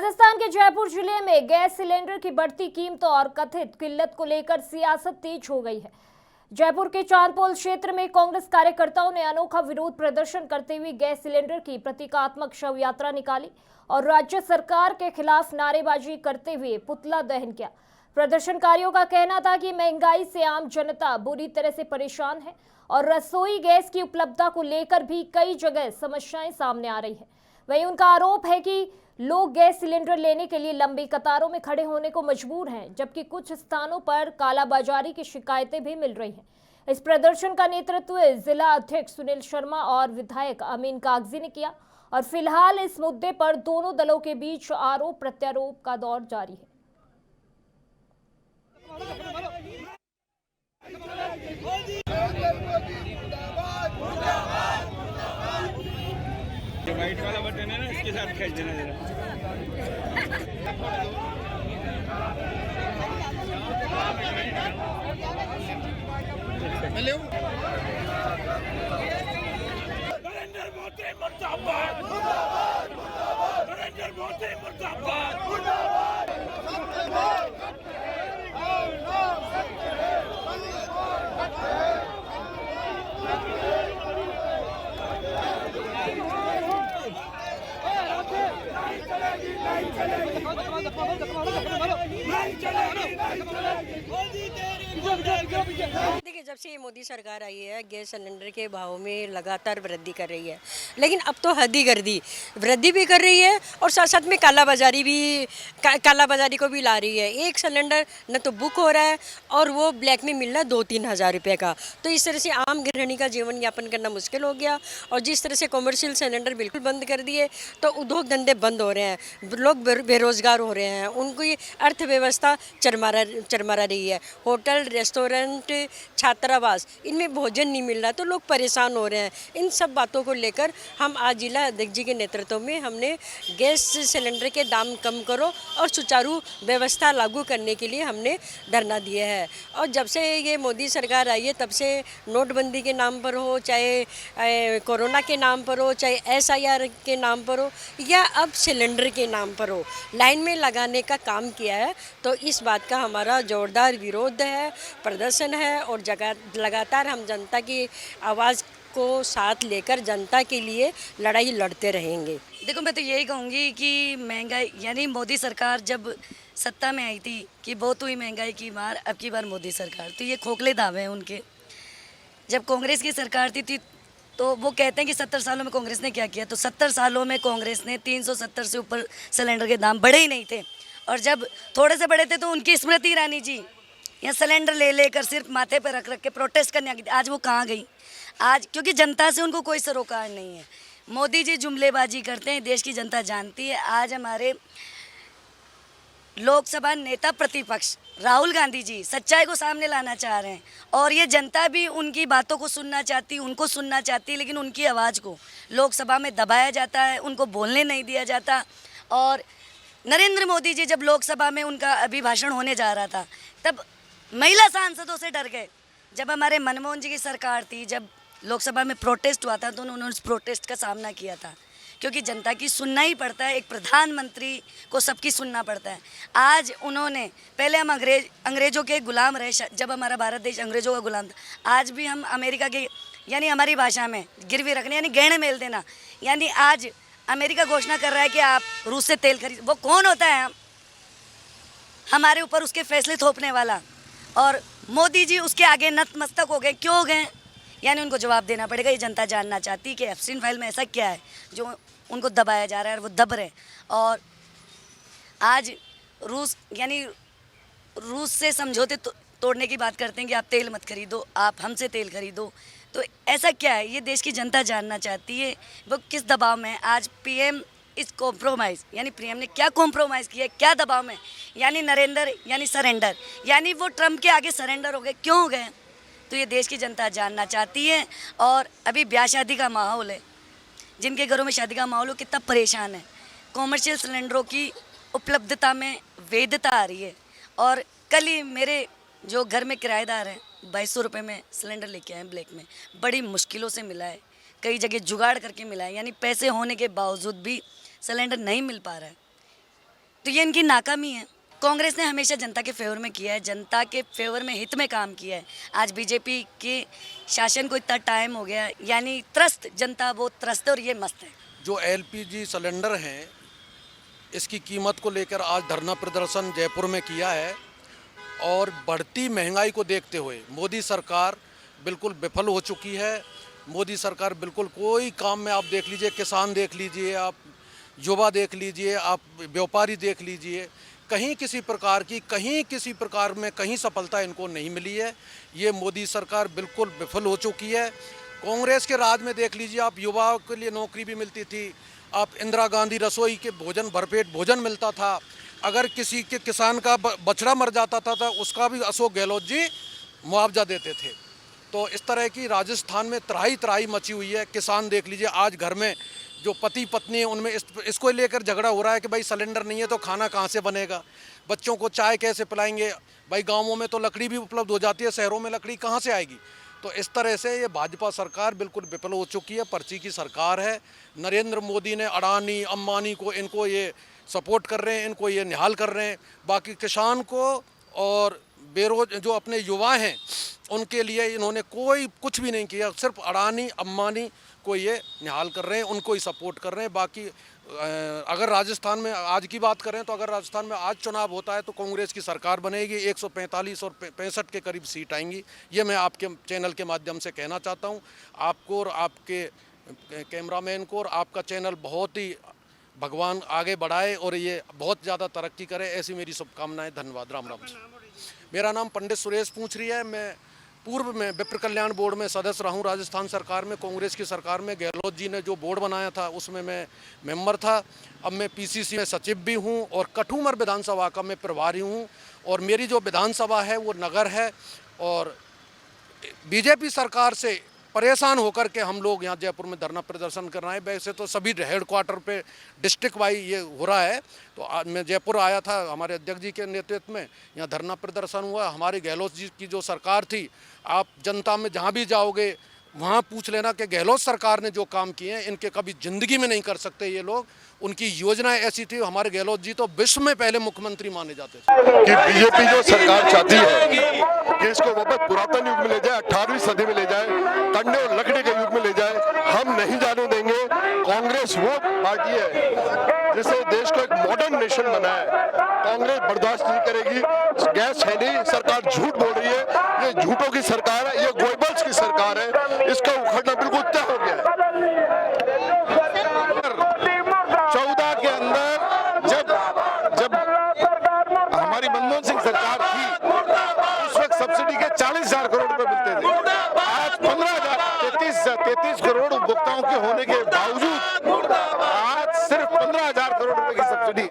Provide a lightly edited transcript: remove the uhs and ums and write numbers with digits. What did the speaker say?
राजस्थान के जयपुर जिले में गैस सिलेंडर की बढ़ती कीमतों और कथित किल्लत को लेकर सियासत तेज हो गई है। जयपुर के चांदपोल क्षेत्र में कांग्रेस कार्यकर्ताओं ने अनोखा विरोध प्रदर्शन करते हुए गैस सिलेंडर की प्रतीकात्मक शव यात्रा निकाली और राज्य सरकार के खिलाफ नारेबाजी करते हुए पुतला दहन किया। प्रदर्शनकारियों का कहना था कि महंगाई से आम जनता बुरी तरह से परेशान है और रसोई गैस की उपलब्धता को लेकर भी कई जगह समस्याएं सामने आ रही है। वहीं उनका आरोप है कि लोग गैस सिलेंडर लेने के लिए लंबी कतारों में खड़े होने को मजबूर हैं, जबकि कुछ स्थानों पर कालाबाजारी की शिकायतें भी मिल रही हैं। इस प्रदर्शन का नेतृत्व जिला अध्यक्ष सुनील शर्मा और विधायक अमीन कागजी ने किया और फिलहाल इस मुद्दे पर दोनों दलों के बीच आरोप प्रत्यारोप का दौर जारी है। जो वाइट वाला बटन है ना, इसके साथ खींच देना जरा। हेलो, नरेंद्र मोदी मुर्दाबाद, नरेंद्र मोदी मुर्दाबाद। देखिए, जब से ये मोदी सरकार आई है गैस सिलेंडर के भाव में लगातार वृद्धि कर रही है, लेकिन अब तो हद ही कर दी, वृद्धि भी कर रही है और साथ साथ में कालाबाजारी को भी ला रही है। एक सिलेंडर न तो बुक हो रहा है और वो ब्लैक में मिल रहा है 2-3 हज़ार रुपये का। तो इस तरह से आम गृहिणी का जीवन यापन करना मुश्किल हो गया और जिस तरह से कॉमर्शियल सिलेंडर बिल्कुल बंद कर दिए तो उद्योग धंधे बंद हो रहे हैं, लोग बेरोजगार हो रहे हैं, उनकी अर्थव्यवस्था चरमरा रही है। होटल, रेस्टोरेंट, छात्रावास, इनमें भोजन नहीं मिल रहा तो लोग परेशान हो रहे हैं। इन सब बातों को लेकर हम आज जिला अध्यक्ष जी के नेतृत्व में हमने गैस सिलेंडर के दाम कम करो और सुचारू व्यवस्था लागू करने के लिए हमने धरना दिया है। और जब से ये मोदी सरकार आई है तब से नोटबंदी के नाम पर हो, चाहे कोरोना के नाम पर हो, चाहे SIR के नाम पर हो या अब सिलेंडर के नाम पर हो, लाइन में लगाने का काम किया है। तो इस बात का हमारा जोरदार विरोध है, प्रदर्शन है और लगातार हम जनता की आवाज़ को साथ लेकर जनता के लिए लड़ाई लड़ते रहेंगे। देखो, मैं तो यही कहूँगी कि महंगाई यानी मोदी सरकार जब सत्ता में आई थी कि बहुत हुई महंगाई की मार, अब की बार मोदी सरकार, तो ये खोखले दावे हैं उनके। जब कांग्रेस की सरकार थी तो वो कहते हैं कि 70 सालों में कांग्रेस ने क्या किया, तो 70 सालों में कांग्रेस ने 370 से ऊपर सिलेंडर के दाम बढ़े ही नहीं थे। और जब थोड़े से बढ़े थे तो उनकी स्मृति ईरानी जी यहाँ सिलेंडर ले लेकर सिर्फ माथे पर रख के प्रोटेस्ट करने आ गई। आज वो कहाँ गई? आज क्योंकि जनता से उनको कोई सरोकार नहीं है। मोदी जी जुमलेबाजी करते हैं, देश की जनता जानती है। आज हमारे लोकसभा नेता प्रतिपक्ष राहुल गांधी जी सच्चाई को सामने लाना चाह रहे हैं और ये जनता भी उनकी बातों को सुनना चाहती, उनको सुनना चाहती, लेकिन उनकी आवाज़ को लोकसभा में दबाया जाता है, उनको बोलने नहीं दिया जाता। और नरेंद्र मोदी जी जब लोकसभा में उनका अभिभाषण होने जा रहा था तब महिला सांसदों से डर गए। जब हमारे मनमोहन जी की सरकार थी, जब लोकसभा में प्रोटेस्ट हुआ था तो उन्होंने उस प्रोटेस्ट का सामना किया था, क्योंकि जनता की सुनना ही पड़ता है। एक प्रधानमंत्री को सबकी सुनना पड़ता है। आज उन्होंने, पहले हम अंग्रेज़ों के गुलाम रहे, जब हमारा भारत देश अंग्रेज़ों का गुलाम था। आज भी हम अमेरिका के, यानी हमारी भाषा में गिरवी रखने यानी गहने मेल देना, यानी आज अमेरिका घोषणा कर रहा है कि आप रूस से तेल खरीद। वो कौन होता है हमारे ऊपर उसके फैसले थोपने वाला? और मोदी जी उसके आगे नतमस्तक हो गए। क्यों हो गए? यानी उनको जवाब देना पड़ेगा। ये जनता जानना चाहती कि एप्सिन फाइल में ऐसा क्या है जो उनको दबाया जा रहा है और वो दब रहे। और आज रूस से समझौते तोड़ने की बात करते हैं कि आप तेल मत खरीदो, आप हमसे तेल खरीदो। तो ऐसा क्या है? ये देश की जनता जानना चाहती है वो किस दबाव में है। आज PM इस कॉम्प्रोमाइज़, यानी पीएम ने क्या कॉम्प्रोमाइज़ किया, क्या दबाव में, यानी नरेंद्र यानी सरेंडर, यानी वो ट्रम्प के आगे सरेंडर हो गए। क्यों हो गए? तो ये देश की जनता जानना चाहती है। और अभी ब्याह शादी का माहौल है, जिनके घरों में शादी का माहौल हो कितना परेशान है। कॉमर्शियल सिलेंडरों की उपलब्धता में वैधता आ रही है। और कल ही मेरे जो घर में किराएदार हैं 2200 रुपये में सिलेंडर लेके आए ब्लैक में, बड़ी मुश्किलों से मिला है, कई जगह जुगाड़ करके मिला है, यानी पैसे होने के बावजूद भी सिलेंडर नहीं मिल पा रहा है। तो ये इनकी नाकामी है। कांग्रेस ने हमेशा जनता के फेवर में किया है, जनता के फेवर में हित में काम किया है। आज बीजेपी के शासन को इतना टाइम हो गया, यानी त्रस्त जनता वो त्रस्त है और ये मस्त है। जो एलपीजी सिलेंडर हैं, इसकी कीमत को लेकर आज धरना प्रदर्शन जयपुर में किया है और बढ़ती महंगाई को देखते हुए मोदी सरकार बिल्कुल विफल हो चुकी है। मोदी सरकार बिल्कुल कोई काम में, आप देख लीजिए, किसान देख लीजिए, आप युवा देख लीजिए, आप व्यापारी देख लीजिए, कहीं किसी प्रकार में कहीं सफलता इनको नहीं मिली है। ये मोदी सरकार बिल्कुल विफल हो चुकी है। कांग्रेस के राज में देख लीजिए, आप युवाओं के लिए नौकरी भी मिलती थी, आप इंदिरा गांधी रसोई के भोजन, भरपेट भोजन मिलता था। अगर किसी के किसान का बछड़ा मर जाता था उसका भी अशोक गहलोत जी मुआवजा देते थे। तो इस तरह की राजस्थान में त्राही मची हुई है। किसान देख लीजिए, आज घर में जो पति पत्नी है उनमें इसको लेकर झगड़ा हो रहा है कि भाई सिलेंडर नहीं है तो खाना कहाँ से बनेगा, बच्चों को चाय कैसे पिलाएंगे। भाई गाँवों में तो लकड़ी भी उपलब्ध हो जाती है, शहरों में लकड़ी कहाँ से आएगी। तो इस तरह से ये भाजपा सरकार बिल्कुल विफल हो चुकी है, पर्ची की सरकार है। नरेंद्र मोदी ने अडानी अंबानी को, इनको ये सपोर्ट कर रहे हैं, इनको ये निहाल कर रहे हैं। बाकी किसान को और जो अपने युवा हैं उनके लिए इन्होंने कोई कुछ भी नहीं किया। सिर्फ अडानी अंबानी को ये निहाल कर रहे हैं, उनको ही सपोर्ट कर रहे हैं। बाकी अगर राजस्थान में आज की बात करें तो अगर राजस्थान में आज चुनाव होता है तो कांग्रेस की सरकार बनेगी, 145 और 65 के करीब सीट आएंगी। ये मैं आपके चैनल के माध्यम से कहना चाहता हूँ आपको और आपके कैमरामैन को, और आपका चैनल बहुत ही भगवान आगे बढ़ाए और ये बहुत ज़्यादा तरक्की करे, ऐसी मेरी शुभकामनाएं। धन्यवाद। राम राम। मेरा नाम पंडित सुरेश पूछ रही है। मैं पूर्व में विप्र कल्याण बोर्ड में सदस्य रहा हूँ राजस्थान सरकार में, कांग्रेस की सरकार में। गहलोत जी ने जो बोर्ड बनाया था उसमें मैं मेंबर था। अब मैं पीसीसी में सचिव भी हूँ और कठूमर विधानसभा का मैं प्रभारी हूँ। और मेरी जो विधानसभा है वो नगर है और बीजेपी सरकार से परेशान होकर के हम लोग यहाँ जयपुर में धरना प्रदर्शन कर रहे हैं। वैसे तो सभी हेडक्वार्टर पे डिस्ट्रिक्ट वाइज ये हो रहा है। तो आज मैं जयपुर आया था, हमारे अध्यक्ष जी के नेतृत्व में यहाँ धरना प्रदर्शन हुआ। हमारी गहलोत जी की जो सरकार थी, आप जनता में जहाँ भी जाओगे वहाँ पूछ लेना कि गहलोत सरकार ने जो काम किए हैं इनके कभी ज़िंदगी में नहीं कर सकते ये लोग। उनकी योजनाएं ऐसी थी, हमारे गहलोत जी तो विश्व में पहले मुख्यमंत्री माने जाते थे। कि बीजेपी जो सरकार चाहती है कि इसको वापस पुरातन युग में ले जाए, 18वीं सदी में ले जाए, कंडे और लकड़ी के युग में ले जाए, हम नहीं जाने देंगे। कांग्रेस वो पार्टी है जिससे देश को एक मॉडर्न नेशन बनाया है। कांग्रेस बर्दाश्त नहीं करेगी। गैस है नहीं, सरकार झूठ बोल रही है, ये झूठों की सरकार है, ये गोयबल्स की सरकार है। इसका उखड़ना बिल्कुल तय हो गया है। 14 के अंदर जब हमारी मनमोहन सिंह सरकार थी उस वक्त सब्सिडी के 40,000 करोड़ रुपए मिलते थे। आज 33 करोड़ उपभोक्ताओं के होने के बावजूद आज सिर्फ 15,000 करोड़ रुपए की सब्सिडी